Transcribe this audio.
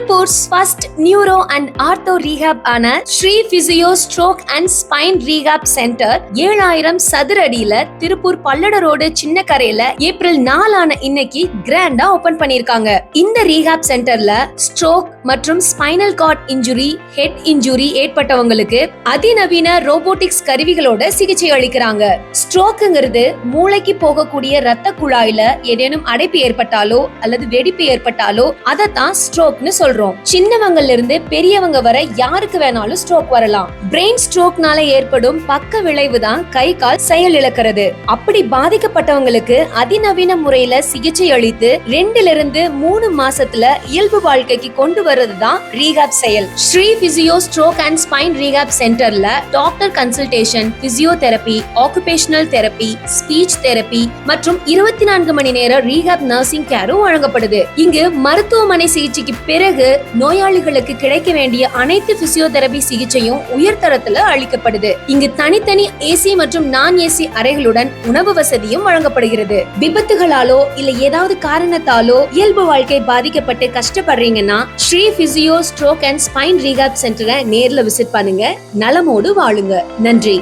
திருப்பூர்ஸ் first neuro and ortho rehab ஆன Sri physio stroke and spine rehab centre 7000 சதுர அடியில Tiruppur பல்லட road சின்ன கரையில ஏப்ரல் 4 இன்னைக்கு கிராண்டா ஓபன் பண்ணிருக்காங்க. இந்த ரீஹாப் சென்டர்ல ஸ்ட்ரோக் மற்றும் spinal cord injury, head injury ஏற்பட்டவங்களுக்கு அதிநவீன ரோபோட்டிக்ஸ் கருவிகளோட சிகிச்சை அளிக்கிறாங்க. ஸ்ட்ரோக்குங்கிறது மூளைக்கு போகக்கூடிய ரத்த குழாயில ஏதேனும் அடைப்பு ஏற்பட்டாலோ அல்லது வெடிப்பு ஏற்பட்டாலோ அதத்தான் ஸ்ட்ரோக்னு சொல்றோம். சின்னவங்கல இருந்து பெரியவங்க வரை யாருக்கு வேணாலும் ஸ்ட்ரோக் வரலாம். பிரெயின் ஸ்ட்ரோக்னால ஏற்படும் பக்க விளைவு தான் கை கால் செயல் இழக்கிறது. அப்படி பாதிக்கப்பட்டவங்களுக்கு அதிநவீன முறையில சிகிச்சை அளித்து 2 இருந்து 3 மாசத்துல இயல்பு வாழ்க்கைக்கு கொண்டு வர்றதுதான் ரீஹாப் செயல். Sri physio stroke and spine rehab சென்டர்ல doctor consultation, physiotherapy, occupational therapy, speech therapy மற்றும் 24 மணி நேர ரீஹாப் நர்சிங் கேரும் வழங்கப்படுது. இங்கு மருத்துவமனை சிகிச்சைக்கு பிறகு நோயாளிகளுக்கு கிடைக்க வேண்டிய அனைத்து பிசியோதெரபி சிகிச்சையும் உயர்தரத்துல அளிக்கப்படுது. இங்கு தனித்தனி ஏசி மற்றும் நான் ஏசி அறைகளுடன் உணவு வசதியும் வழங்கப்படுகிறது. விபத்துகளாலோ இல்ல ஏதாவது காரணத்தாலோ இயல்பு வாழ்க்கை பாதிக்கப்பட்டு கஷ்டப்படுறீங்கன்னா Sri physio stroke and spine rehab சென்டரை நேர்ல விசிட் பண்ணுங்க. நலமோடு வாழுங்க. நன்றி.